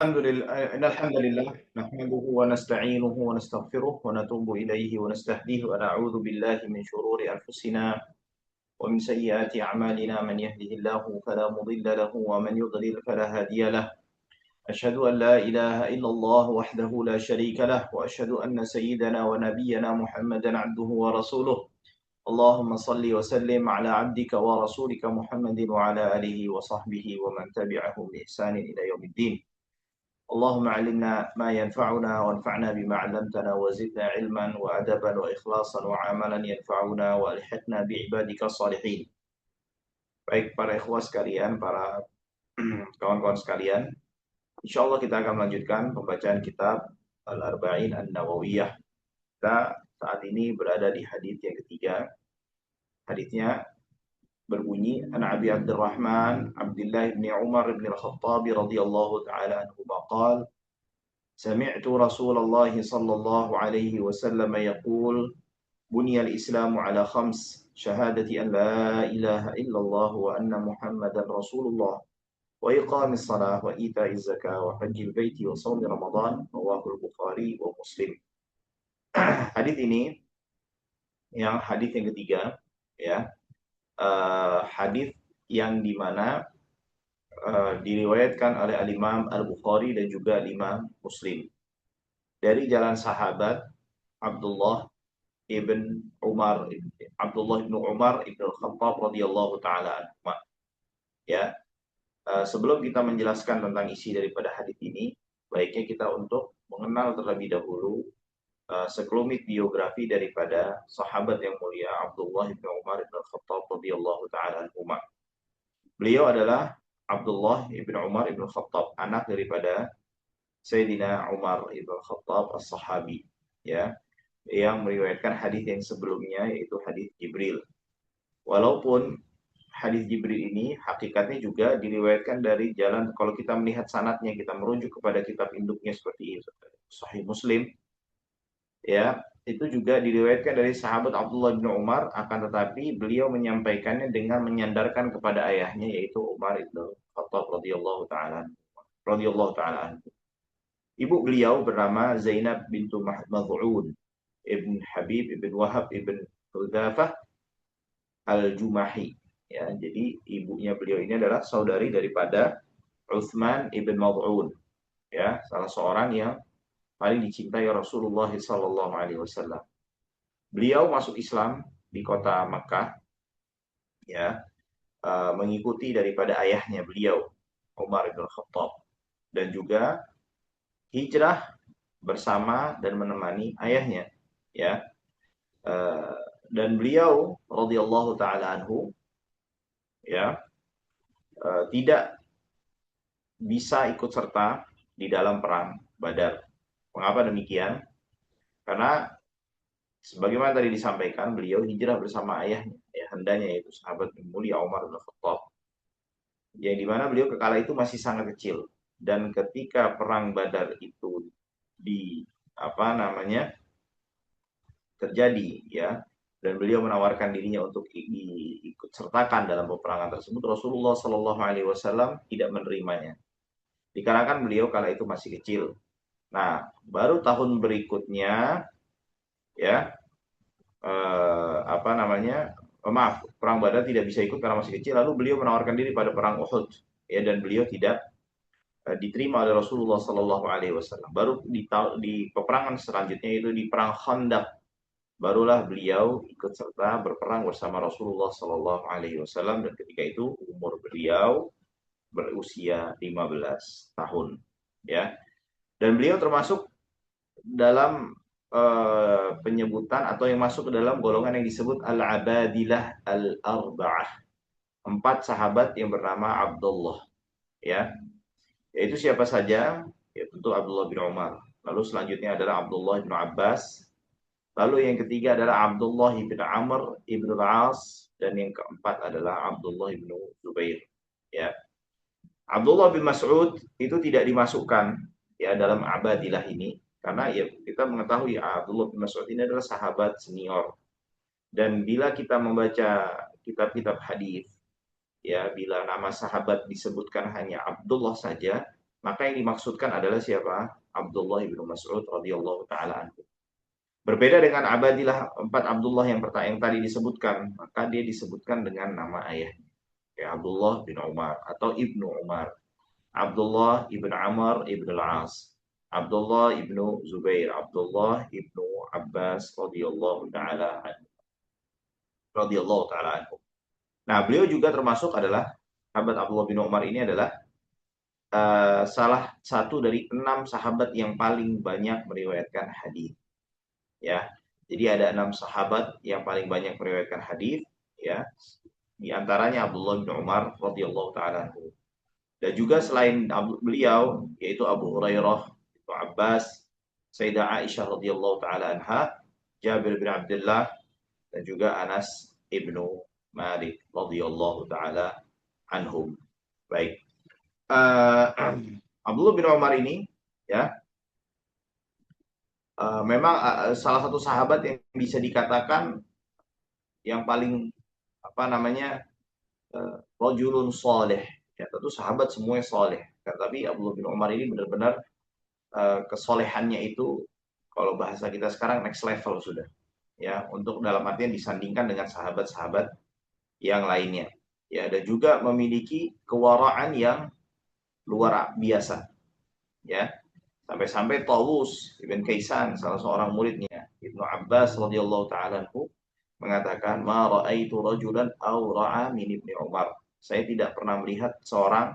الحمد لله نحمده ونستعينه ونستغفره ونتوب إليه ونستهديه ونعوذ بالله من شرور أنفسنا ومن سيئات أعمالنا من يهده الله فلا مضل له ومن يضلل فلا هادي له أشهد أن لا إله إلا الله وحده لا شريك له وأشهد أن سيدنا ونبينا محمدا عبده ورسوله اللهم صل وسلم على عبدك ورسولك محمد وعلى آله وصحبه ومن تبعهم بإحسان إلى يوم الدين اللهم علمنا ما ينفعنا وانفعنا بما علمتنا وزدنا علما وأدبا وإخلاصا وعملا ينفعنا وألحقنا بعبادك الصالحين. Baik para ikhwah sekalian, para kawan-kawan sekalian, insya Allah kita akan melanjutkan pembacaan kitab Al-Arba'in An-Nawawiyah. Kita saat ini berada di hadits yang ketiga. Haditsnya berbunyi, An Abi Abdurrahman Abdullah bin Umar bin Al-Khattab radhiyallahu ta'ala anhu qala سمعت رسول الله صلى الله عليه وسلم يقول بني الإسلام على خمس شهادة أن لا إله إلا الله وأن محمدا رسول الله وإقام الصلاة وإيتاء الزكاة وحج البيت وصوم رمضان رواه البخاري ومسلم. Hadis ini hadis yang ketiga, ya, hadis yang dimana diriwayatkan oleh Al-Imam Al-Bukhari dan juga Imam Muslim dari jalan sahabat Abdullah ibn Umar ibn Al-Khattab radhiyallahu taala anhu. Ya, sebelum kita menjelaskan tentang isi daripada hadis ini, baiknya kita untuk mengenal terlebih dahulu sekelumit biografi daripada sahabat yang mulia Abdullah ibn Umar ibn Al-Khattab radhiyallahu taala anhu. Beliau adalah Abdullah ibn Umar ibn Khattab, anak daripada Sayyidina Umar ibn Khattab as-Sahabi, ya, yang meriwayatkan hadis yang sebelumnya yaitu hadis Jibril. Walaupun hadis Jibril ini hakikatnya juga diriwayatkan dari jalan, kalau kita melihat sanadnya, kita merujuk kepada kitab induknya seperti Sahih Muslim, ya, itu juga diriwayatkan dari sahabat Abdullah bin Umar, akan tetapi beliau menyampaikannya dengan menyandarkan kepada ayahnya yaitu Umar ibn Khattab radhiyallahu taala anhu. Ibu beliau bernama Zainab bintu Mad'un ibn Habib ibn Wahab ibn Hudzafah al-Jumahi. Ya, jadi ibunya beliau ini adalah saudari daripada Utsman ibn Mad'un, ya, salah seorang yang paling dicintai Rasulullah sallallahu alaihi wasallam. Beliau masuk Islam di kota Makkah, ya, mengikuti daripada ayahnya beliau Umar bin Khattab, dan juga hijrah bersama dan menemani ayahnya, ya. Dan beliau radhiyallahu taala anhu, ya, tidak bisa ikut serta di dalam perang Badar. Mengapa demikian? Karena sebagaimana tadi disampaikan, beliau hijrah bersama ayahnya, ayahandanya yaitu sahabat yang mulia Umar bin Khattab, yang dimana beliau kala itu masih sangat kecil. Dan ketika perang Badar itu terjadi, ya, dan beliau menawarkan dirinya untuk ikut sertakan dalam peperangan tersebut, Rasulullah Shallallahu Alaihi Wasallam tidak menerimanya, dikarenakan beliau kala itu masih kecil. Nah, baru tahun berikutnya, ya, perang Badar tidak bisa ikut karena masih kecil. Lalu beliau menawarkan diri pada perang Uhud, ya, dan beliau tidak diterima oleh Rasulullah Shallallahu Alaihi Wasallam. Baru di peperangan selanjutnya, itu di perang Khandaq, barulah beliau ikut serta berperang bersama Rasulullah Shallallahu Alaihi Wasallam, dan ketika itu umur beliau berusia 15 tahun, ya. Dan beliau termasuk dalam penyebutan atau yang masuk ke dalam golongan yang disebut Al-Abadilah Al-Arba'ah, 4 sahabat yang bernama Abdullah, ya. Yaitu siapa saja? Ya, tentu Abdullah bin Umar. Lalu selanjutnya adalah Abdullah bin Abbas. Lalu yang ketiga adalah Abdullah bin Amr ibn al-As, dan yang keempat adalah Abdullah bin Zubair, ya. Abdullah bin Mas'ud itu tidak dimasukkan, ya, dalam Abadilah ini, karena ya kita mengetahui Abdullah bin Mas'ud ini adalah sahabat senior. Dan bila kita membaca kitab-kitab hadis, ya, bila nama sahabat disebutkan hanya Abdullah saja, maka yang dimaksudkan adalah siapa? Abdullah bin Mas'ud radhiyallahu taala anhu. Berbeda dengan Abadillah empat Abdullah yang tadi disebutkan, maka dia disebutkan dengan nama ayahnya. Kayak Abdullah bin Umar atau Ibnu Umar, Abdullah ibn Amr ibn al-As, Abdullah ibnu Zubair, Abdullah ibnu Abbas radhiyallahu taala anhu. Nah, beliau juga termasuk adalah sahabat Abdullah bin Umar ini adalah salah satu dari 6 sahabat yang paling banyak meriwayatkan hadis. Ya, jadi ada 6 sahabat yang paling banyak meriwayatkan hadis. Ya, di antaranya Abdullah bin Umar radhiyallahu taala anhu. Dan juga selain beliau, yaitu Abu Hurairah, itu Abbas, Sayyidah Aisyah radhiyallahu taala anha, Jabir bin Abdullah, dan juga Anas ibnu Malik radhiyallahu taala anhum. Baik. Abdullah bin Umar ini ya memang salah satu sahabat yang bisa dikatakan yang paling apa namanya rajulun soleh. Ya, tentu sahabat semuanya soleh. Tapi Abdullah bin Umar ini benar-benar kesolehannya itu kalau bahasa kita sekarang next level sudah. Ya, untuk dalam artian disandingkan dengan sahabat-sahabat yang lainnya. Ya, dan juga memiliki kewaraan yang luar biasa. Ya, sampai-sampai Tawus Ibn Kaisan, salah seorang muridnya Ibnu Abbas radhiyallahu taala mengatakan, "Ma ra'aitu rajulan awra'a min Ibnu Umar." Saya tidak pernah melihat seorang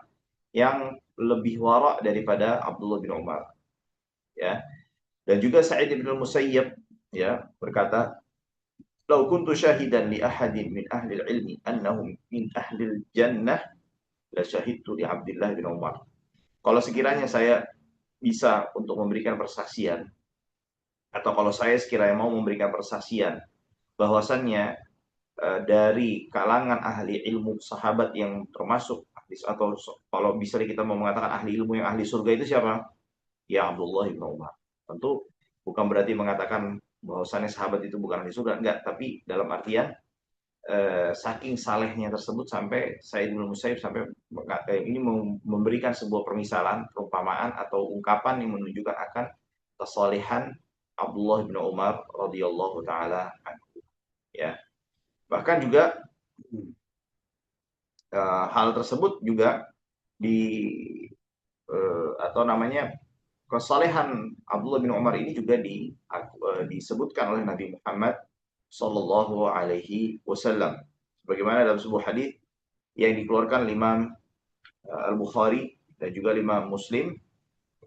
yang lebih wara' daripada Abdullah bin Umar. Ya. Dan juga Sa'id bin Musayyib ya berkata, "Lau kuntu syahidan li ahadin min ahli ilmi annahum min ahli jannah la syahidtu li Abdullah bin Umar." Kalau sekiranya saya bisa untuk memberikan persaksian, atau kalau saya sekiranya mau memberikan persaksian bahwasannya dari kalangan ahli ilmu sahabat yang termasuk atau kalau bisa kita mau mengatakan ahli ilmu yang ahli surga itu siapa? Ya Abdullah bin Umar. Tentu bukan berarti mengatakan bahwasannya sahabat itu bukan ahli surga, enggak, tapi dalam artian saking salehnya tersebut sampai Sa'id bin Musayyib sampai ini memberikan sebuah permisalan, perumpamaan atau ungkapan yang menunjukkan akan kesalehan Abdullah bin Umar radhiyallahu taala anhu. Ya. Bahkan juga hal tersebut juga di atau namanya kesalehan Abdullah bin Umar ini juga disebutkan oleh Nabi Muhammad Sallallahu Alaihi Wasallam. Sebagaimana dalam sebuah hadis yang dikeluarkan Imam Al-Bukhari dan juga Imam Muslim,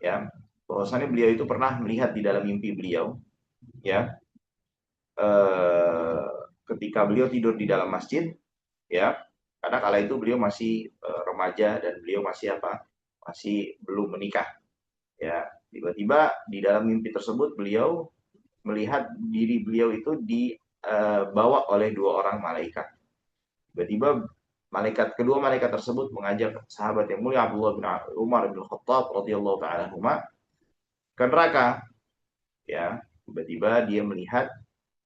ya, bahwasanya beliau itu pernah melihat di dalam mimpi beliau, ya, ketika beliau tidur di dalam masjid, ya, karena kala itu beliau masih remaja dan beliau masih masih belum menikah, ya. Tiba-tiba di dalam mimpi tersebut beliau melihat diri beliau itu dibawa oleh 2 orang malaikat. Tiba-tiba kedua malaikat tersebut mengajak sahabat yang mulia Abdullah bin Umar bin Khattab radhiyallahu taala anhuma ke neraka. Ya, tiba-tiba dia melihat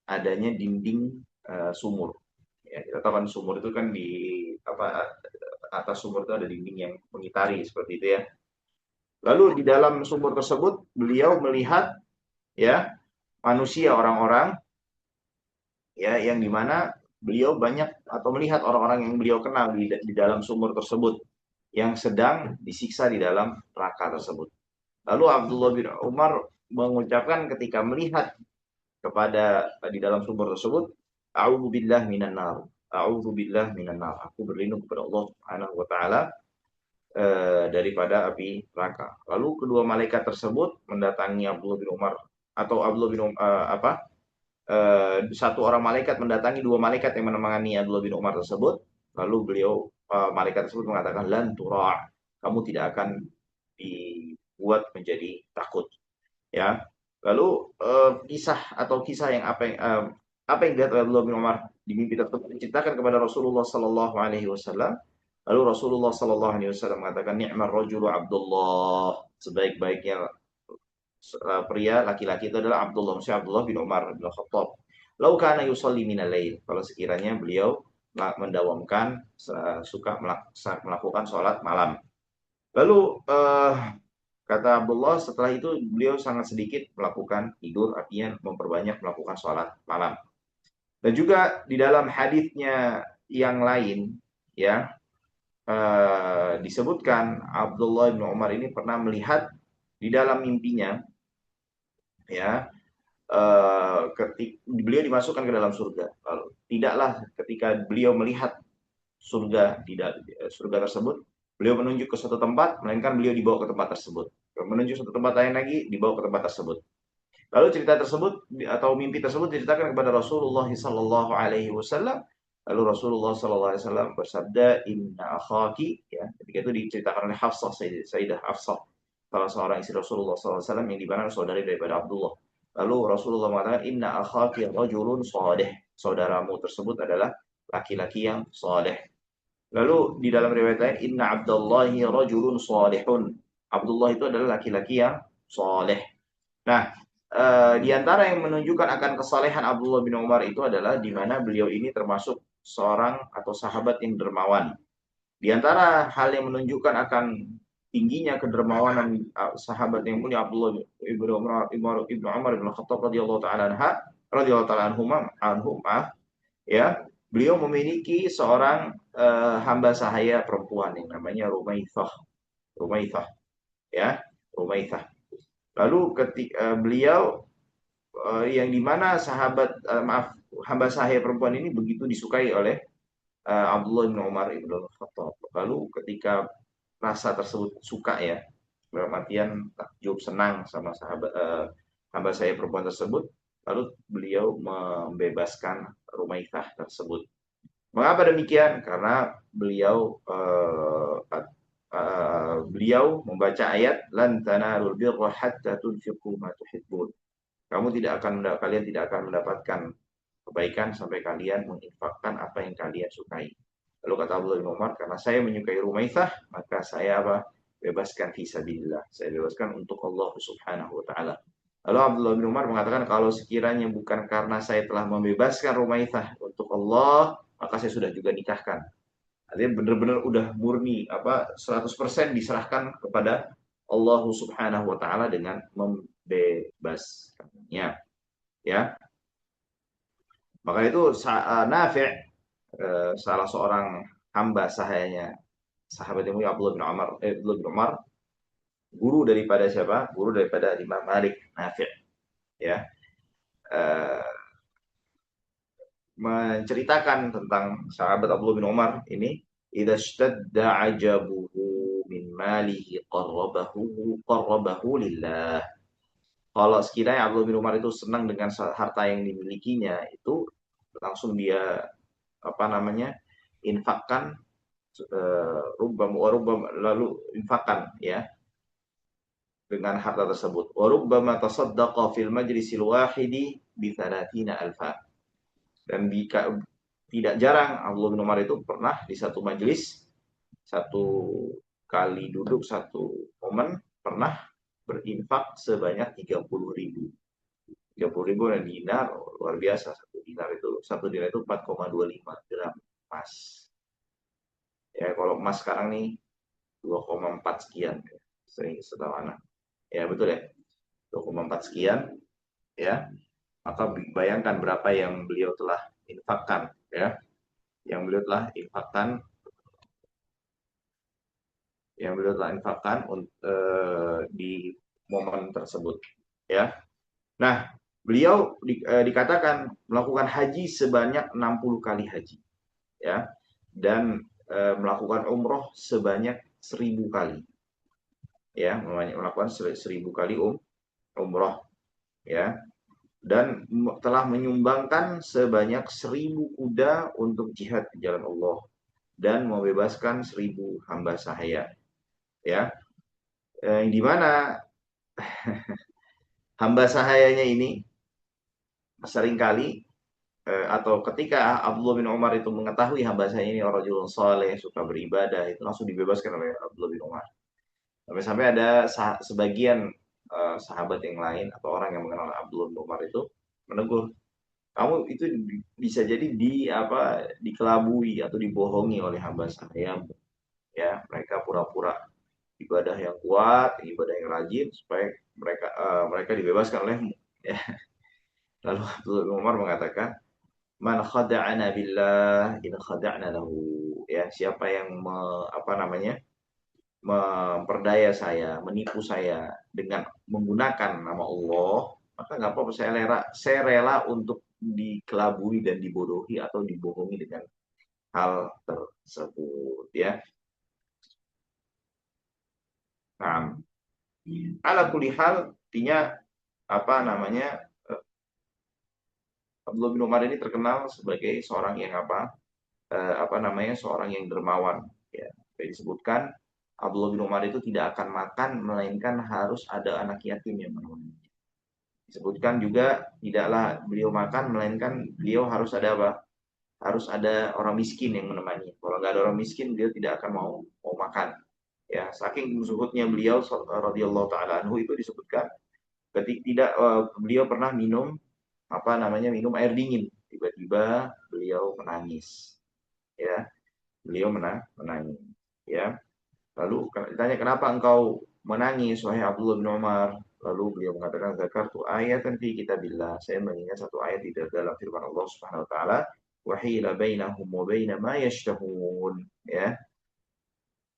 adanya dinding sumur. Ya, kita tahu kan sumur itu kan di atas sumur itu ada dinding yang mengitari seperti itu ya. Lalu di dalam sumur tersebut beliau melihat ya manusia orang-orang ya yang dimana beliau banyak atau melihat orang-orang yang beliau kenal di dalam sumur tersebut yang sedang disiksa di dalam neraka tersebut. Lalu Abdullah bin Umar mengucapkan ketika melihat kepada di dalam sumur tersebut, "A'udzubillah minan nar. A'udzubillah minan nar." Aku berlindung kepada Allah Subhanahu wa taala daripada api neraka. Lalu kedua malaikat tersebut mendatangi Abdullah bin Umar atau Abdullah bin satu orang malaikat mendatangi 2 malaikat yang menemani Abdullah bin Umar tersebut. Lalu beliau malaikat tersebut mengatakan, "Lan tura', kamu tidak akan dibuat menjadi takut." Ya. Lalu kisah yang apa yang dilihat oleh Abdullah bin Umar di mimpi tersebut diceritakan kepada Rasulullah sallallahu alaihi wasallam. Lalu Rasulullah sallallahu alaihi wasallam mengatakan, "Ni'mar rajulu Abdullah." Sebaik-baiknya pria laki-laki itu adalah Abdullah, maksudnya Abdullah bin Umar bin Khattab. Lau kana yusalli minal lail, kalau sekiranya beliau mendawamkan suka melakukan sholat malam. Lalu Kata Abdullah, setelah itu beliau sangat sedikit melakukan tidur, artinya memperbanyak melakukan sholat malam. Dan juga di dalam hadisnya yang lain, ya, disebutkan Abdullah bin Umar ini pernah melihat di dalam mimpinya, ya, ketika beliau dimasukkan ke dalam surga. Lalu, tidaklah ketika beliau melihat surga, tidak surga tersebut, beliau menunjuk ke suatu tempat, melainkan beliau dibawa ke tempat tersebut. Menunjuk suatu tempat lain lagi, dibawa ke tempat tersebut. Lalu cerita tersebut atau mimpi tersebut diceritakan kepada Rasulullah Sallallahu Alaihi Wasallam. Lalu Rasulullah Sallallahu Alaihi Wasallam bersabda, Inna akhaki, ya, ketika itu diceritakan oleh Hafsah, Sayyidah Hafsah, salah seorang istri Rasulullah Sallallahu Alaihi Wasallam yang dimana saudari daripada Abdullah. Lalu Rasulullah mengatakan, Inna akhaki rajulun saleh, saudaramu tersebut adalah laki-laki yang saleh. Lalu di dalam riwayat lain, Inna Abdullahi rajulun salihun, Abdullah itu adalah laki-laki yang saleh. Nah, di antara yang menunjukkan akan kesalehan Abdullah bin Umar itu adalah di mana beliau ini termasuk seorang atau sahabat yang dermawan. Di antara hal yang menunjukkan akan tingginya kedermawanan sahabat yang mulia Abdullah ibnu Umar bin Khattab radhiyallahu taala anhum, ya, beliau memiliki seorang hamba sahaya perempuan yang namanya Rumaithah, ya, Rumaithah. Lalu ketika beliau yang dimana hamba sahaya perempuan ini begitu disukai oleh Abdullah bin Umar ibn Khattab. Lalu ketika rasa tersebut suka, ya, dalam artian takjub senang sama hamba sahaya perempuan tersebut, lalu beliau membebaskan Rumaithah tersebut. Mengapa demikian? Karena beliau membaca ayat lan tanalul birra hatta tunfiqu ma tuhibbun. Kalian tidak akan mendapatkan kebaikan sampai kalian menginfakkan apa yang kalian sukai. Lalu kata Abdullah bin Umar, karena saya menyukai Rumaithah, maka saya bebaskan fisabilillah. Saya bebaskan untuk Allah Subhanahu wa taala. Lalu Abdullah bin Umar mengatakan, kalau sekiranya bukan karena saya telah membebaskan Rumaithah untuk Allah, maka saya sudah juga nikahkan. Artinya benar-benar udah murni 100% diserahkan kepada Allah Subhanahu wa taala dengan membebaskannya, ya. Maka itu Nafi', salah seorang hamba sahayanya sahabat yang mulia Abdullah bin Umar, guru daripada siapa? Guru daripada Imam Malik, Nafi', ya. Eh, menceritakan tentang sahabat Abdullah bin Umar ini, idza ishtadda ajabuhu min malihi qarrabahu lillah. Kalau sekiranya Abdullah bin Umar itu senang dengan harta yang dimilikinya, itu langsung dia infakkan, lalu infakkan, ya, dengan harta tersebut. Wa rubbama tasaddaqa fil majlisil wahidi bi 30 alfa. Dan tidak jarang Abdullah bin Umar itu pernah di satu majelis, satu kali duduk, satu momen, pernah berinfak sebanyak 30.000. 30.000 dan dinar, luar biasa. Satu dinar itu 4,25 gram emas. Ya, kalau emas sekarang nih 2,4 sekian, ya, sering setahu anak. Ya, betul ya. 2,4 sekian, ya. Maka bayangkan berapa yang beliau telah infakkan, ya. Yang beliau telah infakkan di momen tersebut, ya. Nah, beliau dikatakan melakukan haji sebanyak 60 kali haji, ya, dan melakukan umroh sebanyak 1.000 kali, ya, melakukan 1.000 kali umroh, ya, dan telah menyumbangkan sebanyak 1.000 kuda untuk jihad di jalan Allah dan membebaskan 1.000 hamba sahaya, ya, yang dimana hamba sahayanya ini seringkali atau ketika Abdullah bin Umar itu mengetahui hamba sahaya ini orang rajulun saleh, suka beribadah, itu langsung dibebaskan oleh Abdullah bin Umar. Sampai-sampai ada sebagian sahabat yang lain atau orang yang mengenal Abdullah bin Umar itu menegur, kamu itu bisa jadi dikelabui atau dibohongi oleh hamba saya, ya, mereka pura-pura ibadah yang kuat, ibadah yang rajin supaya mereka dibebaskan olehmu. Ya. Lalu Abdullah bin Umar mengatakan, "Man khada'ana billah in khada'na lahu." Ya, siapa yang apa namanya? Memperdaya saya, menipu saya dengan menggunakan nama Allah, maka nggak apa-apa, saya rela untuk dikelabui dan dibodohi atau dibohongi dengan hal tersebut ya. Nah, ala kulli hal artinya apa namanya? Abdullah bin Umar ini terkenal sebagai seorang yang apa namanya? Seorang yang dermawan ya. Disebutkan Abdullah bin Umar itu tidak akan makan melainkan harus ada anak yatim yang menemani. Disebutkan juga tidaklah beliau makan melainkan beliau harus ada apa? Harus ada orang miskin yang menemani. Kalau nggak ada orang miskin beliau tidak akan mau makan. Ya, saking zuhudnya beliau radhiyallahu taala anhu itu disebutkan ketika tidak beliau pernah minum apa namanya minum air dingin, tiba-tiba beliau menangis. Ya, beliau menangis. Ya. Lalu ditanya, kenapa engkau menangis wahai Abdullah bin Umar? Lalu beliau mengatakan, zakartu ayatan fi kitabillah. Saya mengingat satu ayat di dalam firman Allah Subhanahu wa taala, wahila bainahum wa baina ma yashtahun. Ya.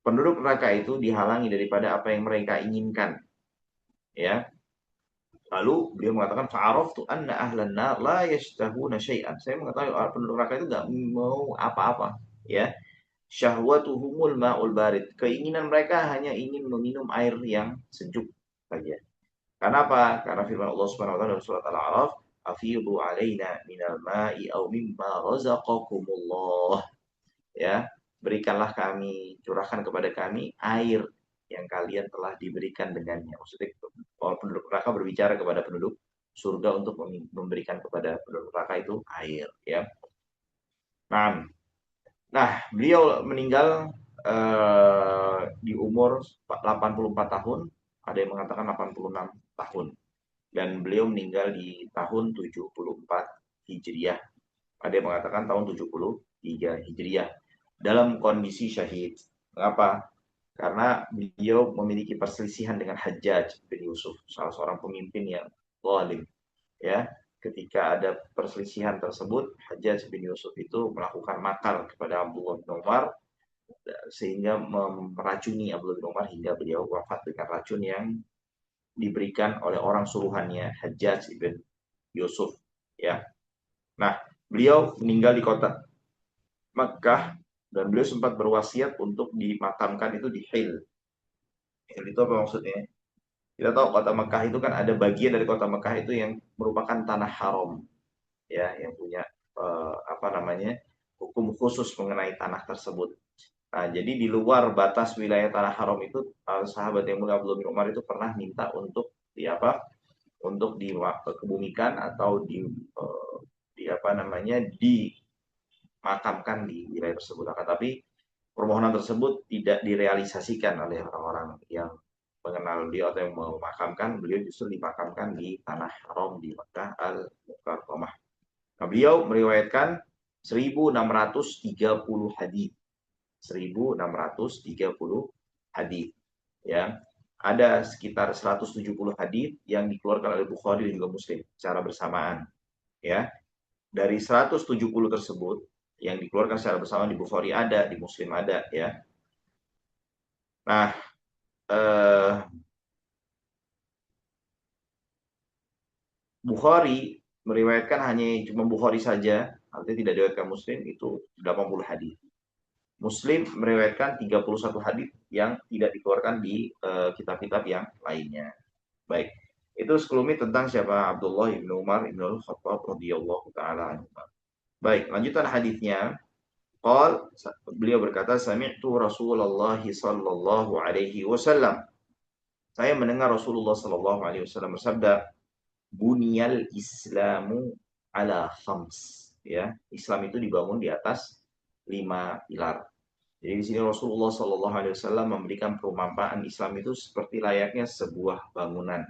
Penduduk neraka itu dihalangi daripada apa yang mereka inginkan. Ya. Lalu beliau mengatakan, fa'araftu anna ahlan nar la yashtahuna syai'an. Saya mengetahui penduduk neraka itu nggak mau apa-apa. Ya. Syahwatuhumul ma'ul barid. Keinginan mereka hanya ingin meminum air yang sejuk saja. Karena apa? Karena firman Allah Subhanahu wa taala dalam surat Al-A'raf, "Afidu 'alaina minal ma'i aw mimma razaqakumullah." Ya, berikanlah kami, curahkan kepada kami air yang kalian telah diberikan dengannya. Maksudnya penduduk neraka berbicara kepada penduduk surga untuk memberikan kepada penduduk neraka itu air, ya. Nah, beliau meninggal di umur 84 tahun, ada yang mengatakan 86 tahun. Dan beliau meninggal di tahun 74 Hijriah. Ada yang mengatakan tahun 73 Hijriah. Dalam kondisi syahid. Mengapa? Karena beliau memiliki perselisihan dengan Hajjaj bin Yusuf, salah seorang pemimpin yang zalim. Ya, ketika ada perselisihan tersebut, Hajjaj bin Yusuf itu melakukan makar kepada Abdullah bin Umar sehingga meracuni Abdullah bin Umar hingga beliau wafat dengan racun yang diberikan oleh orang suruhannya Hajjaj bin Yusuf. Ya, nah beliau meninggal di kota Makkah dan beliau sempat berwasiat untuk dimakamkan itu di Hil. Hil itu apa maksudnya? Kita tahu kota Makkah itu kan ada bagian dari kota Makkah itu yang merupakan tanah haram, ya, yang punya apa namanya hukum khusus mengenai tanah tersebut. Nah, jadi di luar batas wilayah tanah haram itu sahabat yang mulia Abdullah bin Umar itu pernah minta untuk di apa? Untuk dikebumikan atau di apa namanya dimakamkan di wilayah tersebut. Akan tapi permohonan tersebut tidak direalisasikan oleh orang-orang yang mengenal beliau atau yang memakamkan beliau, justru dimakamkan di tanah haram di Mekah Al-Mukarramah. Nah, beliau meriwayatkan 1630 hadis. 1630 hadis, ya. Ada sekitar 170 hadis yang dikeluarkan oleh Bukhari dan juga Muslim secara bersamaan, ya. Dari 170 tersebut yang dikeluarkan secara bersamaan di Bukhari ada, di Muslim ada, ya. Nah, Bukhari meriwayatkan hanya cuma Bukhari saja, artinya tidak diriwayatkan Muslim, itu 80 hadis. Muslim meriwayatkan 31 hadis yang tidak dikeluarkan di kitab-kitab yang lainnya. Baik, itu sekelumit tentang siapa Abdullah bin Umar bin Al-Khattab radhiyallahu taala anhu. Baik, lanjutan hadisnya. Beliau berkata, sami'tu Rasulullah sallallahu alaihi wasallam. Saya mendengar Rasulullah sallallahu alaihi wasallam bersabda, "Bunyal Islamu ala khams." Ya, Islam itu dibangun di atas 5 pilar. Jadi di sini Rasulullah Shallallahu Alaihi Wasallam memberikan perumpamaan Islam itu seperti layaknya sebuah bangunan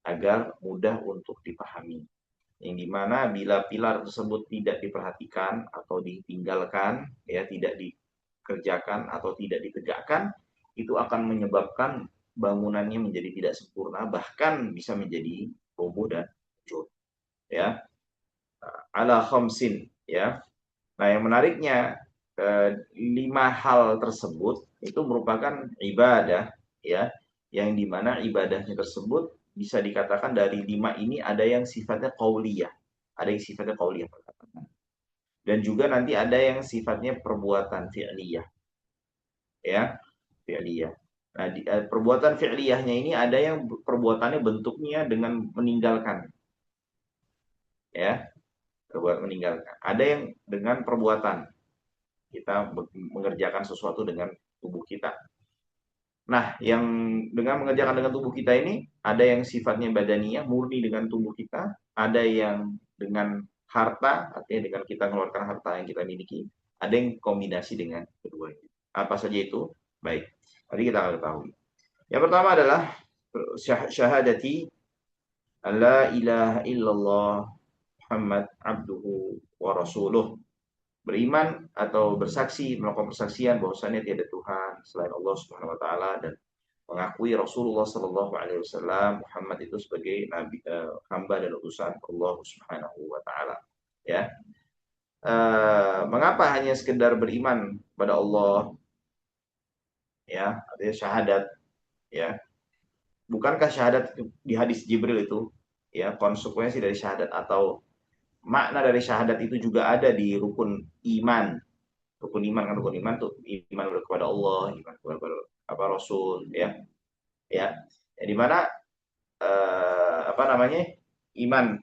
agar mudah untuk dipahami. Yang dimana bila pilar tersebut tidak diperhatikan atau ditinggalkan, ya tidak dikerjakan atau tidak ditegakkan, itu akan menyebabkan bangunannya menjadi tidak sempurna, bahkan bisa menjadi roboh dan hancur. Ya, ala khamsin, ya. Nah, yang menariknya, 5 hal tersebut itu merupakan ibadah, ya, yang dimana ibadahnya tersebut bisa dikatakan dari 5 ini ada yang sifatnya qauliyah, ada yang sifatnya qauliyah perkataan, dan juga nanti ada yang sifatnya perbuatan fi'liyah, ya, fi'liyah. Nah, perbuatan fi'liyahnya ini ada yang perbuatannya bentuknya dengan meninggalkan, ya, perbuatan meninggalkan. Ada yang dengan perbuatan, kita mengerjakan sesuatu dengan tubuh kita. Nah, yang dengan mengerjakan dengan tubuh kita ini, ada yang sifatnya badaniyah, murni dengan tubuh kita, ada yang dengan harta, artinya dengan kita mengeluarkan harta yang kita miliki, ada yang kombinasi dengan keduanya. Apa saja itu? Baik, tadi kita akan ketahui. Yang pertama adalah syahadati la ilaha illallah Muhammad abduhu wa rasuluh. Beriman atau bersaksi, melakukan persaksian bahwasanya tiada Tuhan selain Allah Subhanahu wa taala, dan mengakui Rasulullah Shallallahu alaihi wasallam Muhammad itu sebagai nabi, hamba dan utusan Allah Subhanahu wa taala. Ya. Mengapa hanya sekedar beriman pada Allah, ya, artinya syahadat, ya. Bukankah syahadat di hadis Jibril itu, ya, konsekuensi dari syahadat atau makna dari syahadat itu juga ada di rukun iman. Rukun iman kan, rukun iman tuh iman kepada Allah, iman kepada apa Rasul, ya, ya, ya, di mana apa namanya, iman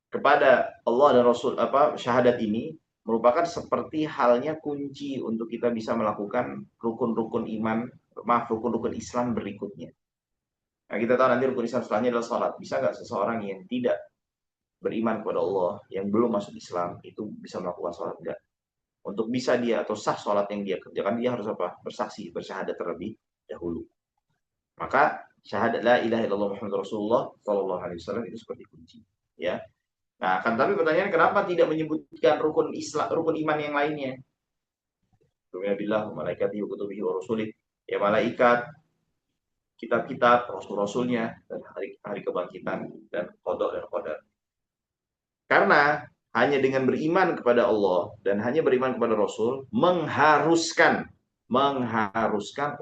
kepada Allah dan Rasul, apa, syahadat ini merupakan seperti halnya kunci untuk kita bisa melakukan rukun-rukun iman, maaf, rukun-rukun Islam berikutnya. Nah, kita tahu nanti rukun Islam setelahnya adalah sholat. Bisa nggak seseorang yang tidak beriman kepada Allah, yang belum masuk Islam, itu bisa melakukan sholat? Enggak. Untuk bisa dia atau sah sholat yang dia kerjakan, dia harus apa? Bersaksi, bersyahadat terlebih dahulu. Maka syahadat la ilaha illallah Muhammad Rasulullah sallallahu alaihi wasallam itu seperti kunci, ya. Nah, kan tapi pertanyaan, kenapa tidak menyebutkan rukun Islam, rukun iman yang lainnya? Billah, malaikati wa kutubihi wa rusulih. Ya, malaikat, kitab-kitab, rasul-rasulnya, dan hari kebangkitan, dan qada dan qadar. Karena hanya dengan beriman kepada Allah dan hanya beriman kepada Rasul mengharuskan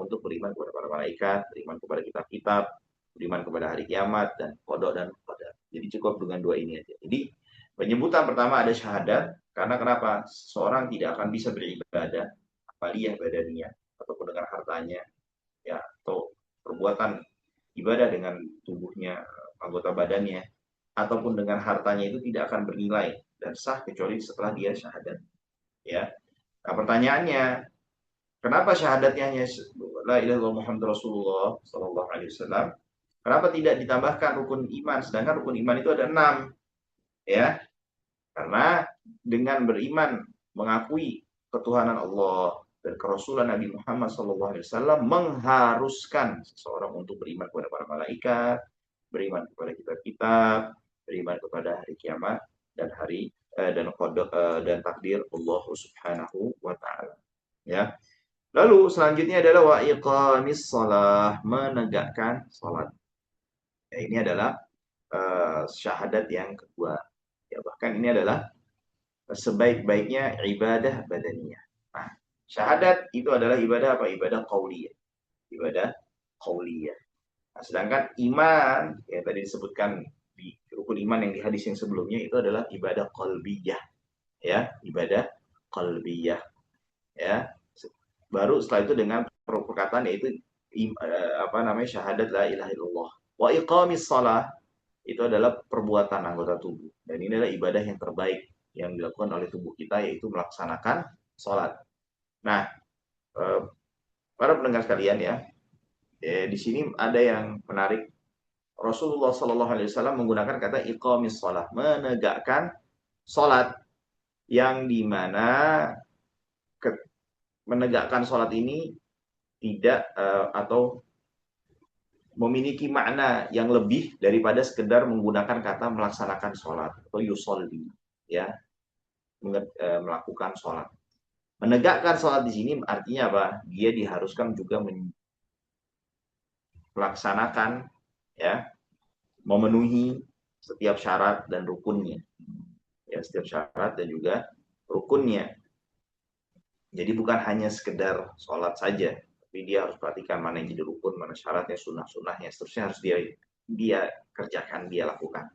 untuk beriman kepada para malaikat, beriman kepada kitab-kitab, beriman kepada hari kiamat, dan qada dan qadar. Jadi cukup dengan 2 ini aja. Jadi penyebutan pertama ada syahadat, karena kenapa? Seorang tidak akan bisa beribadah, amaliyah badaniyah, ataupun dengan hartanya, ya, atau perbuatan ibadah dengan tubuhnya, anggota badannya, ataupun dengan hartanya, itu tidak akan bernilai dan sah kecuali setelah dia syahadat, ya. Nah, pertanyaannya, kenapa syahadatnya hanya la ilaha illallah Muhammad Rasulullah sallallahu alaihi wasallam? Kenapa tidak ditambahkan rukun iman? Sedangkan rukun iman itu ada 6, ya. Karena dengan beriman, mengakui ketuhanan Allah dan kerasulan Nabi Muhammad SAW mengharuskan seseorang untuk beriman kepada para malaikat, beriman kepada kitab-kitab, beriman kepada hari kiamat, dan hari dan takdir Allah Subhanahu wa taala. Ya. Lalu selanjutnya adalah wa iqamis shalah, menegakkan salat. Ya, ini adalah syahadat yang kedua. Ya, bahkan ini adalah sebaik-baiknya ibadah badaniyah. Nah, syahadat itu adalah ibadah apa? Ibadah qauliyah. Ibadah qauliyah. Nah, sedangkan iman yang tadi disebutkan di rukun iman yang di hadis yang sebelumnya itu adalah ibadah qalbiyah, ya, ibadah qalbiyah, ya. Baru setelah itu dengan perkataan, yaitu apa namanya, syahadat la ilaha illallah. Wa iqamis shalah itu adalah perbuatan anggota tubuh, dan ini adalah ibadah yang terbaik yang dilakukan oleh tubuh kita, yaitu melaksanakan sholat. Nah, para pendengar sekalian, ya, di sini ada yang menarik. Rasulullah Shallallahu Alaihi Wasallam menggunakan kata iqamis sholat, menegakkan sholat, yang dimana menegakkan sholat ini tidak atau memiliki makna yang lebih daripada sekedar menggunakan kata melaksanakan sholat atau yusolli, ya, melakukan sholat. Menegakkan sholat di sini artinya apa? Dia diharuskan juga melaksanakan, ya, memenuhi setiap syarat dan rukunnya. Ya, setiap syarat dan juga rukunnya. Jadi bukan hanya sekedar sholat saja, tapi dia harus perhatikan mana yang jadi rukun, mana syaratnya, sunnah-sunnahnya, seterusnya harus dia kerjakan, dia lakukan.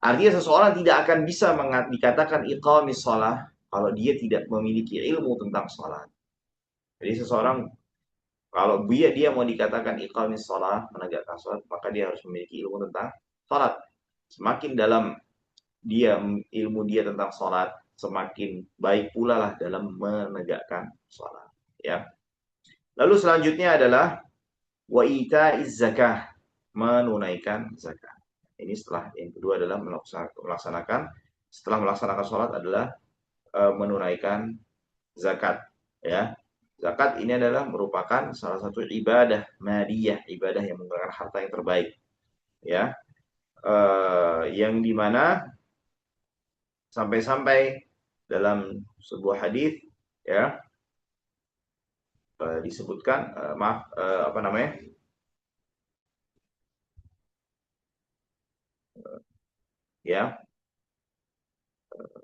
Artinya seseorang tidak akan bisa dikatakan iqamis sholat kalau dia tidak memiliki ilmu tentang sholat. Jadi seseorang kalau dia mau dikatakan iqamis sholat, menegakkan sholat, maka dia harus memiliki ilmu tentang sholat. Semakin dalam ilmu dia tentang sholat, semakin baik pula lah dalam menegakkan sholat. Ya. Lalu selanjutnya adalah wa ita'iz zakah, menunaikan zakat. Ini setelah yang kedua adalah setelah melaksanakan sholat adalah menunaikan zakat. Ya, zakat ini adalah merupakan salah satu ibadah madiyah, ibadah yang menggunakan harta yang terbaik. Ya, yang dimana sampai-sampai dalam sebuah hadis, ya, disebutkan apa namanya, ya,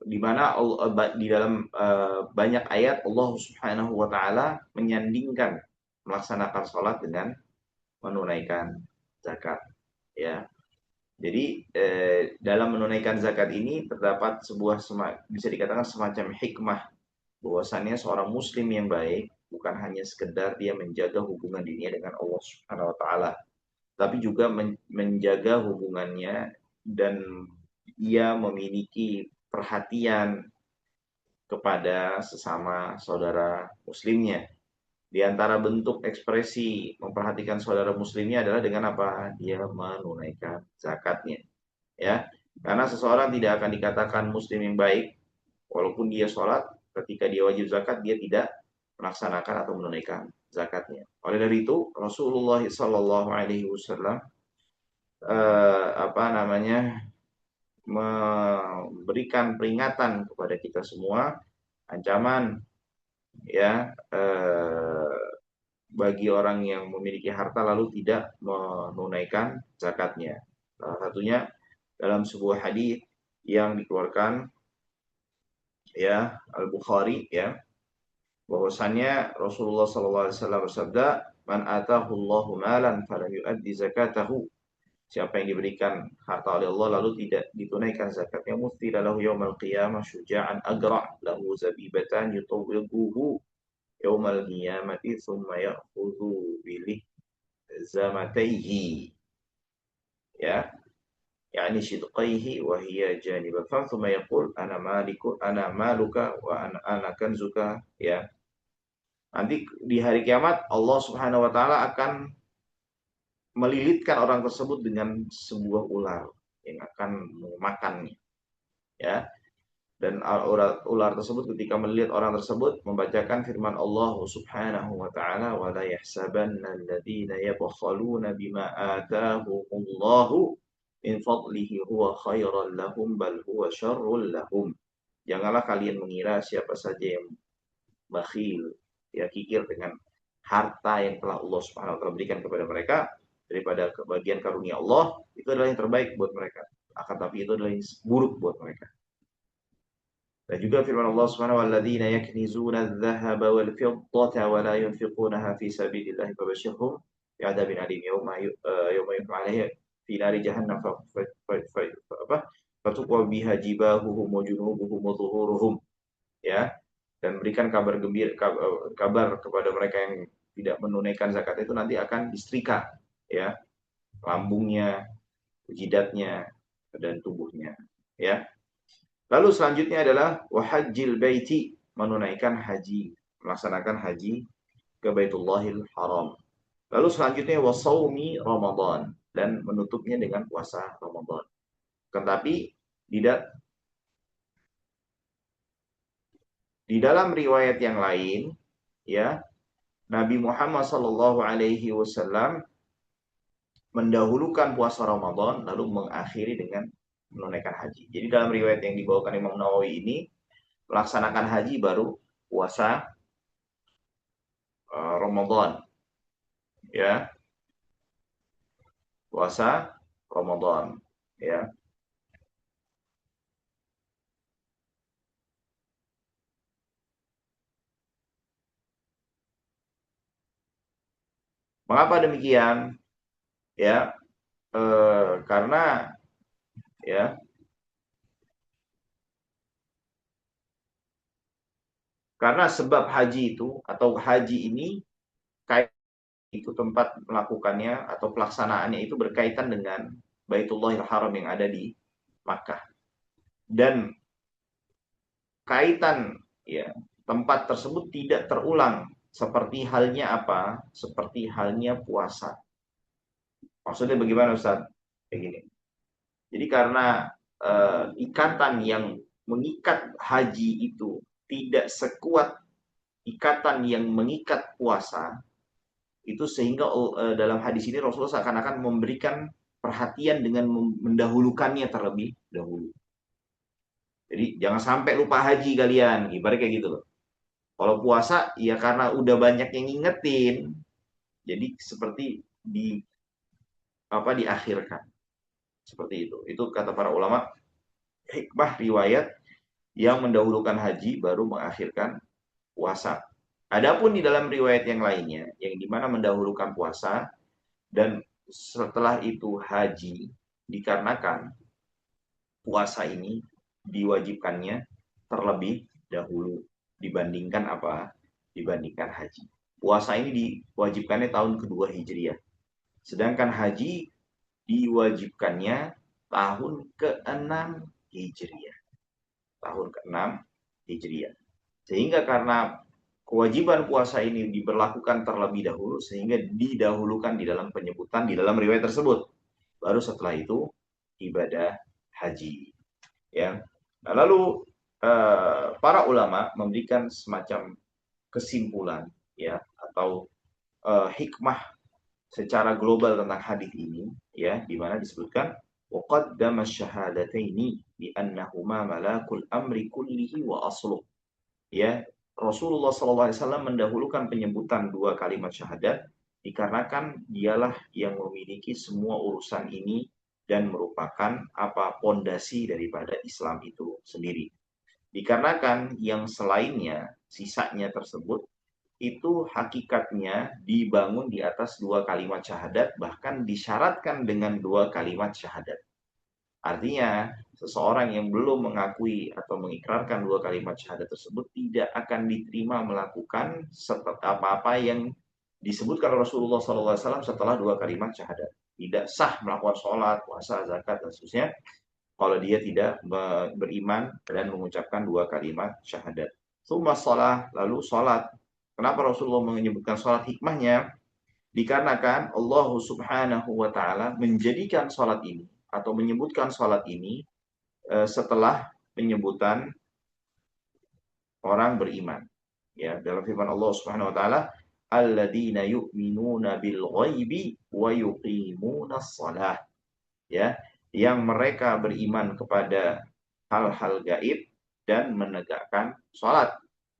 di mana di dalam banyak ayat Allah Subhanahu wa taala menyandingkan melaksanakan sholat dengan menunaikan zakat, ya. Jadi dalam menunaikan zakat ini terdapat sebuah bisa dikatakan semacam hikmah, bahwasannya seorang muslim yang baik bukan hanya sekedar dia menjaga hubungan dirinya dengan Allah Subhanahu wa taala, tapi juga menjaga hubungannya dan ia memiliki perhatian kepada sesama saudara muslimnya. Di antara bentuk ekspresi memperhatikan saudara muslimnya adalah dengan apa? Dia menunaikan zakatnya. Ya, karena seseorang tidak akan dikatakan muslim yang baik walaupun dia sholat, ketika dia wajib zakat dia tidak melaksanakan atau menunaikan zakatnya. Oleh dari itu Rasulullah Shallallahu Alaihi Wasallam apa namanya, memberikan peringatan kepada kita semua, ancaman, ya, bagi orang yang memiliki harta lalu tidak menunaikan zakatnya. Salah satunya dalam sebuah hadis yang dikeluarkan, ya, Al-Bukhari, ya, bahwasannya Rasulullah SAW bersabda, "Man atahu Allahu malan falam yu'addi zakatahu." Siapa yang diberikan harta oleh Allah lalu tidak ditunaikan zakatnya, mustila lahu yaumal qiyamah syuja'an agra' lahu zabibatan yutawwiduhu yaumal qiyamati thumma ya'khudhu bilih zamataihi, ya, yani shidqaihi wa hiya janibah fam thumma yaqul ana maluka wa ana kanzuka, ya. Nanti di hari kiamat Allah Subhanahu wa taala akan melilitkan orang tersebut dengan sebuah ular yang akan memakannya, ya. Dan ular tersebut ketika melihat orang tersebut membacakan firman Allah Subhanahu wa taala, wa la yahsabanna alladziina yabkhaluna bima ataahumullahu min fadlihi huwa khairan lahum bal huwa syarrul lahum. Janganlah kalian mengira siapa saja yang bakhil, ya, kikir dengan harta yang telah Allah Subhanahu wa taala berikan kepada mereka daripada kebagian karunia Allah, itu adalah yang terbaik buat mereka. Akan tapi itu adalah yang buruk buat mereka. Dan juga firman Allah Subhanahu walladzina yaknizuna adh-dhahaba wal fiddata wa la yunfiqunaha fi sabilillahi fabashshirhum bi'adzabin alim yawma yuhma 'alaiha fi nari jahannam fatuqwa biha jibahuhum wa junubuhum wa dhuhuruhum, ya. Dan berikan kabar gembira, kabar kepada mereka yang tidak menunaikan zakat itu nanti akan disetrika, ya, lambungnya, jidatnya dan tubuhnya, ya. Lalu selanjutnya adalah wahajjil baiti, menunaikan haji, melaksanakan haji ke Baitullahil Haram. Lalu selanjutnya wasaumi Ramadan, dan menutupnya dengan puasa Ramadan. Tetapi di dalam riwayat yang lain, ya, Nabi Muhammad Shallallahu Alaihi Wasallam mendahulukan puasa Ramadan lalu mengakhiri dengan menunaikan haji. Jadi dalam riwayat yang dibawakan Imam Nawawi ini, melaksanakan haji baru puasa Ramadan, ya, puasa Ramadan, ya. Mengapa demikian? Ya, karena ya, karena sebab haji itu atau haji ini kait itu tempat melakukannya atau pelaksanaannya itu berkaitan dengan Baitullahil Haram yang ada di Makkah. Dan kaitan ya tempat tersebut tidak terulang seperti halnya apa? Seperti halnya puasa. Maksudnya bagaimana Ustaz? Kayak gini. Jadi karena ikatan yang mengikat haji itu tidak sekuat ikatan yang mengikat puasa, itu sehingga dalam hadis ini Rasulullah seakan-akan memberikan perhatian dengan mendahulukannya terlebih dahulu. Jadi jangan sampai lupa haji kalian, ibarat kayak gitu loh. Kalau puasa ya karena udah banyak yang ngingetin, jadi seperti di diakhirkan seperti itu. Itu kata para ulama hikmah riwayat yang mendahulukan haji baru mengakhirkan puasa. Adapun di dalam riwayat yang lainnya yang dimana mendahulukan puasa dan setelah itu haji dikarenakan puasa ini diwajibkannya terlebih dahulu dibandingkan apa? Dibandingkan haji. Puasa ini diwajibkannya tahun kedua Hijriah. Sedangkan haji diwajibkannya tahun ke-6 Hijriah. Tahun ke-6 Hijriah. Sehingga karena kewajiban puasa ini diberlakukan terlebih dahulu sehingga didahulukan di dalam penyebutan di dalam riwayat tersebut. Baru setelah itu ibadah haji. Ya. Nah, lalu para ulama memberikan semacam kesimpulan ya atau hikmah secara global tentang hadis ini ya di mana disebutkan waqaddama syahadataini bi annahuma malakul amri kullihi wa asluh. Ya, Rasulullah SAW mendahulukan penyebutan dua kalimat syahadat dikarenakan dialah yang memiliki semua urusan ini dan merupakan apa pondasi daripada Islam itu sendiri. Dikarenakan yang selainnya, sisanya tersebut itu hakikatnya dibangun di atas dua kalimat syahadat, bahkan disyaratkan dengan dua kalimat syahadat. Artinya, seseorang yang belum mengakui atau mengikrarkan dua kalimat syahadat tersebut tidak akan diterima melakukan apa-apa yang disebutkan Rasulullah SAW setelah dua kalimat syahadat. Tidak sah melakukan sholat, puasa, zakat, dan seterusnya kalau dia tidak beriman dan mengucapkan dua kalimat syahadat. Summa sholat, lalu sholat. Kenapa Rasulullah menyebutkan sholat? Hikmahnya dikarenakan Allah Subhanahu wa taala menjadikan sholat ini atau menyebutkan sholat ini setelah penyebutan orang beriman. Ya, dalam firman Allah Subhanahu wa taala, alladzina yu'minuna bil ghaibi wa yuqimuna shalah. Ya, yang mereka beriman kepada hal-hal gaib dan menegakkan sholat.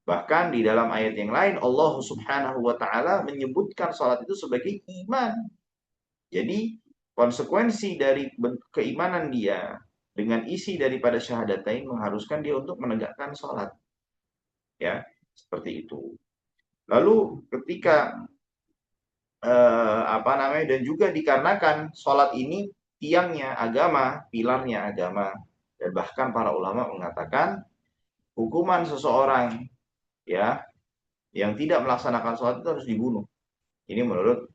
Bahkan di dalam ayat yang lain Allah Subhanahu wa taala menyebutkan sholat itu sebagai iman. Jadi konsekuensi dari keimanan dia dengan isi daripada syahadatain mengharuskan dia untuk menegakkan sholat. Ya, seperti itu. Lalu ketika dan juga dikarenakan sholat ini tiangnya agama, pilarnya agama, dan bahkan para ulama mengatakan hukuman seseorang ya yang tidak melaksanakan sholat itu harus dibunuh. Ini menurut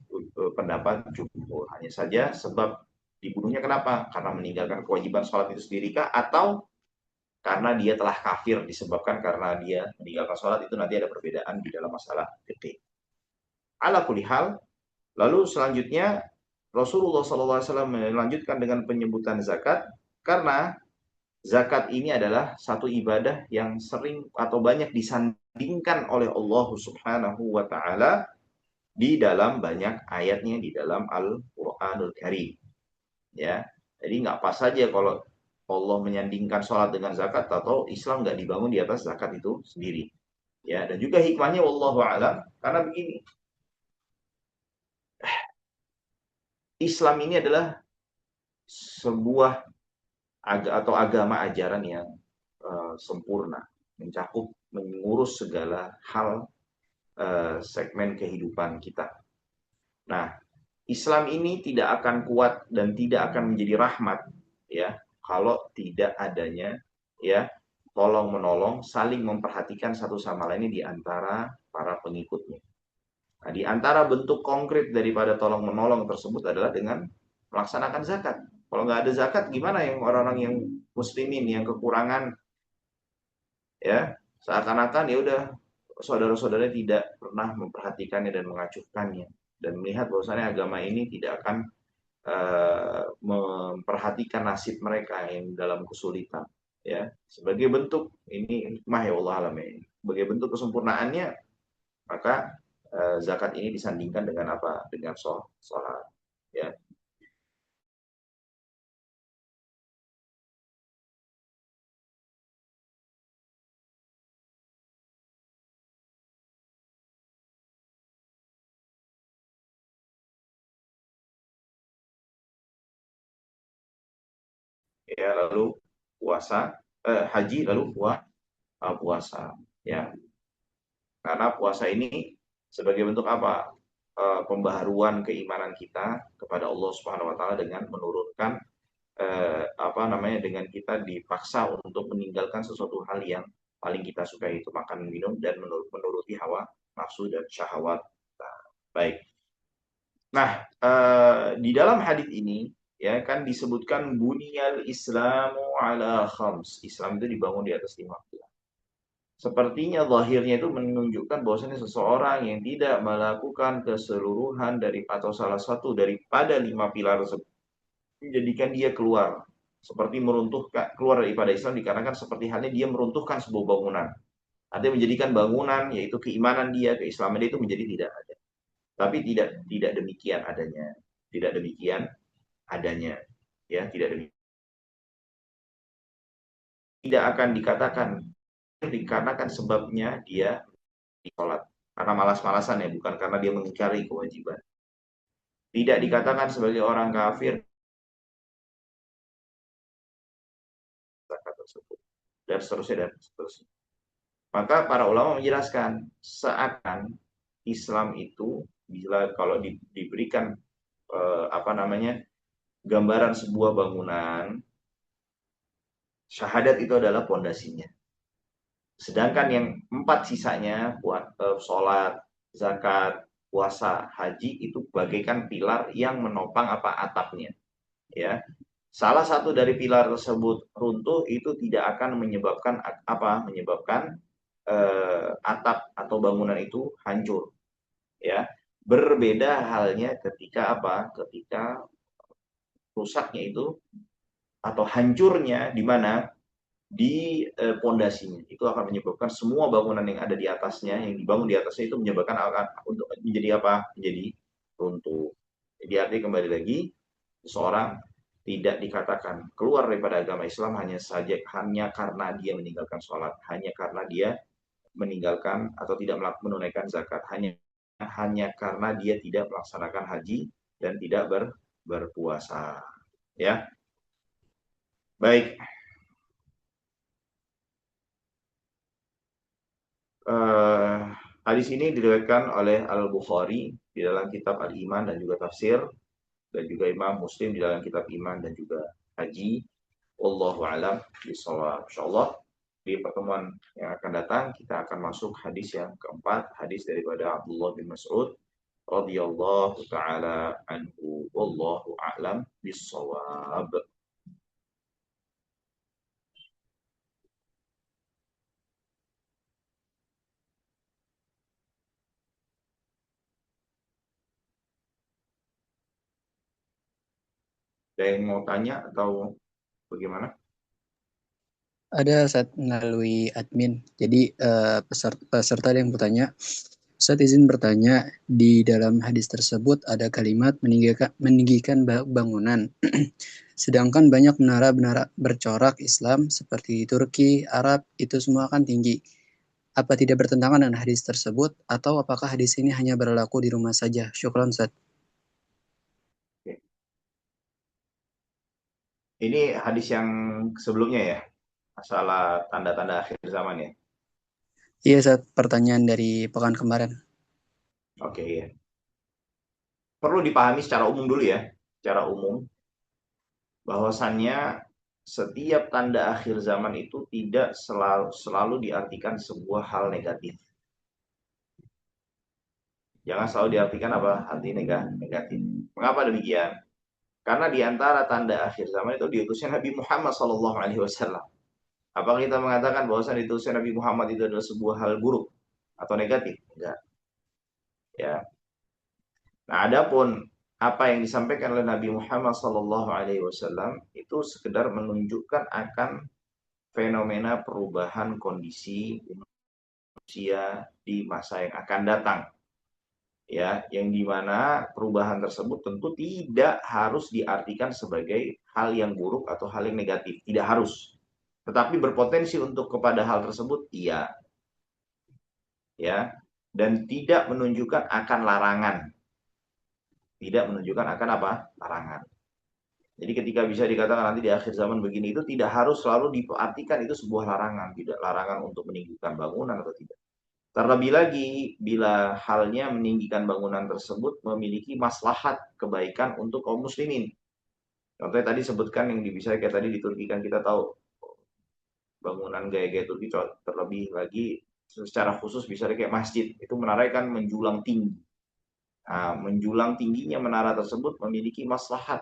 pendapat jumhur. Hanya saja sebab dibunuhnya kenapa? Karena meninggalkan kewajiban sholat itu sendiri kah? Atau karena dia telah kafir disebabkan karena dia meninggalkan sholat itu nanti ada perbedaan di dalam masalah fikih. Ala kulli hal, lalu selanjutnya Rasulullah SAW melanjutkan dengan penyebutan zakat karena zakat ini adalah satu ibadah yang sering atau banyak disandingkan oleh Allah Subhanahu wa taala di dalam banyak ayatnya di dalam Al-Qur'anul Karim. Ya. Jadi nggak pas saja kalau Allah menyandingkan sholat dengan zakat atau Islam nggak dibangun di atas zakat itu sendiri. Ya, dan juga hikmahnya wallahu alam karena begini, Islam ini adalah sebuah atau agama ajaran yang sempurna, mencakup mengurus segala hal segmen kehidupan kita. Nah, Islam ini tidak akan kuat dan tidak akan menjadi rahmat ya kalau tidak adanya ya tolong menolong, saling memperhatikan satu sama lainnya di antara para pengikutnya. Nah, di antara bentuk konkret daripada tolong menolong tersebut adalah dengan melaksanakan zakat. Kalau nggak ada zakat, gimana yang orang-orang yang muslimin yang kekurangan ya seakan-akan ya udah saudara-saudara tidak pernah memperhatikannya dan mengacuhkannya dan melihat bahwasannya agama ini tidak akan memperhatikan nasib mereka yang dalam kesulitan ya sebagai bentuk ini hikmah ya Allah alam ya sebagai bentuk kesempurnaannya maka zakat ini disandingkan dengan apa dengan sholat ya ya lalu puasa haji lalu puasa ya karena puasa ini sebagai bentuk apa pembaharuan keimanan kita kepada Allah Subhanahu Wa Taala dengan menurunkan apa namanya dengan kita dipaksa untuk meninggalkan sesuatu hal yang paling kita sukai itu makan minum dan menuruti hawa nafsu dan syahwat. Nah, baik. Nah, di dalam hadis ini ya kan disebutkan bunyal Islamu ala khams. Islam itu dibangun di atas 5 pilar. Sepertinya zahirnya itu menunjukkan bahwasanya seseorang yang tidak melakukan keseluruhan dari atau salah satu daripada 5 pilar tersebut menjadikan dia keluar seperti meruntuhkan keluar daripada Islam dikarenakan seperti halnya dia meruntuhkan sebuah bangunan. Artinya menjadikan bangunan yaitu keimanan dia, keislaman dia itu menjadi tidak ada. Tapi tidak demikian adanya. Tidak demikian adanya. Ya, tidak demikian. Tidak akan dikatakan dikarenakan sebabnya dia sholat. Karena malas-malasan ya, bukan karena dia mengingkari kewajiban. Tidak dikatakan sebagai orang kafir tersebut. Dan seterusnya dan seterusnya. Maka para ulama menjelaskan seakan Islam itu bila kalau diberikan apa namanya gambaran sebuah bangunan, syahadat itu adalah pondasinya. Sedangkan yang 4 sisanya buat sholat, zakat, puasa, haji itu bagaikan pilar yang menopang apa atapnya. Ya, salah satu dari pilar tersebut runtuh itu tidak akan menyebabkan apa? Menyebabkan atap atau bangunan itu hancur. Ya, berbeda halnya ketika apa? Ketika rusaknya itu atau hancurnya di mana di pondasinya itu akan menyebabkan semua bangunan yang ada di atasnya yang dibangun di atasnya itu menyebabkan akan untuk menjadi apa? Menjadi runtuh. Jadi artinya kembali lagi seseorang tidak dikatakan keluar daripada agama Islam hanya karena dia meninggalkan sholat, hanya karena dia meninggalkan atau tidak menunaikan zakat, hanya karena dia tidak melaksanakan haji dan tidak berpuasa. Ya, baik. Eh, Hadis ini diriwayatkan oleh Al Bukhari di dalam kitab Al Iman dan juga Tafsir dan juga Imam Muslim di dalam kitab Iman dan juga Haji. Wallahu alam bishawab. Insyaallah di pertemuan yang akan datang kita akan masuk hadis yang keempat, hadis daripada Abdullah bin Mas'ud radhiyallahu taala anhu. Wallahu a'lam bishawab. Ada yang mau tanya atau bagaimana? Ada saat melalui admin. Jadi peserta ada yang bertanya, Ustaz izin bertanya, di dalam hadis tersebut ada kalimat meninggikan bangunan. Sedangkan banyak menara-menara bercorak Islam seperti di Turki, Arab, itu semua kan tinggi. apa tidak bertentangan dengan hadis tersebut atau apakah hadis ini hanya berlaku di rumah saja? Syukran Ustaz. Oke. Ini hadis yang sebelumnya ya, masalah tanda-tanda akhir zaman ya. Iya Ustaz, pertanyaan dari pekan kemarin. Oke ya. Perlu dipahami secara umum dulu ya, secara umum bahwasannya setiap tanda akhir zaman itu tidak selalu diartikan sebuah hal negatif. Jangan selalu diartikan apa arti negatif. Mengapa demikian? Karena di antara tanda akhir zaman itu diutusnya Nabi Muhammad SAW. Apakah kita mengatakan bahwa diutusnya Nabi Muhammad itu adalah sebuah hal buruk atau negatif? Enggak. Ya. Nah, adapun apa yang disampaikan oleh Nabi Muhammad SAW itu sekedar menunjukkan akan fenomena perubahan kondisi manusia di masa yang akan datang. Ya, yang dimana perubahan tersebut tentu tidak harus diartikan sebagai hal yang buruk atau hal yang negatif, tidak harus. Tetapi berpotensi untuk kepada hal tersebut, iya, ya, dan tidak menunjukkan akan larangan, tidak menunjukkan akan apa, larangan. Jadi ketika bisa dikatakan nanti di akhir zaman begini itu tidak harus selalu diartikan itu sebuah larangan, tidak larangan untuk meninggikan bangunan atau tidak. Terlebih lagi bila halnya meninggikan bangunan tersebut memiliki maslahat kebaikan untuk kaum muslimin. Contohnya tadi sebutkan yang bisa kayak tadi di Turki kan kita tahu bangunan gaya-gaya Turki terlebih lagi secara khusus bisa kayak masjid itu menara kan menjulang tinggi. Nah, menjulang tingginya menara tersebut memiliki maslahat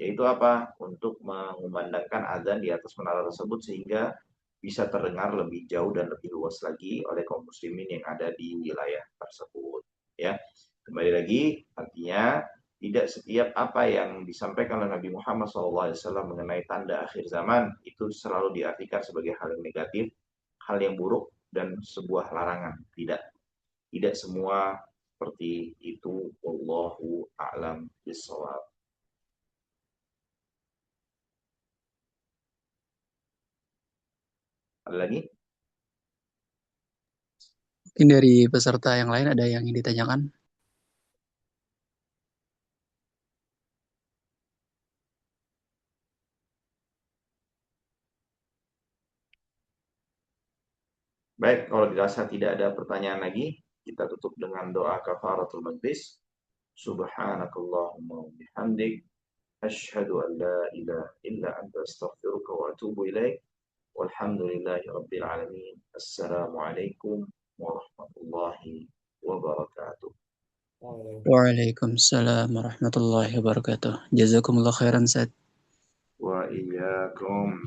yaitu apa? Untuk mengumandangkan azan di atas menara tersebut sehingga bisa terdengar lebih jauh dan lebih luas lagi oleh kaum muslimin yang ada di wilayah tersebut. Ya, kembali lagi artinya tidak setiap apa yang disampaikan oleh Nabi Muhammad SAW mengenai tanda akhir zaman itu selalu diartikan sebagai hal yang negatif, hal yang buruk dan sebuah larangan. Tidak, tidak semua seperti itu. Wallahu a'lam bishawab. Ada lagi? Mungkin dari peserta yang lain ada yang ingin ditanyakan? Baik, kalau dirasa tidak ada pertanyaan lagi, kita tutup dengan doa kafaratul majlis. Subhanakallahumma wa bihamdik asyhadu an la ilaha illa anta astaghfiruka wa atubu ilaik. Walhamdulillahi rabbil alamin. Assalamualaikum warahmatullahi wabarakatuh. Waalaikumsalam warahmatullahi wabarakatuh. Jazakumullah khairan Ustaz. Wa iyyakum.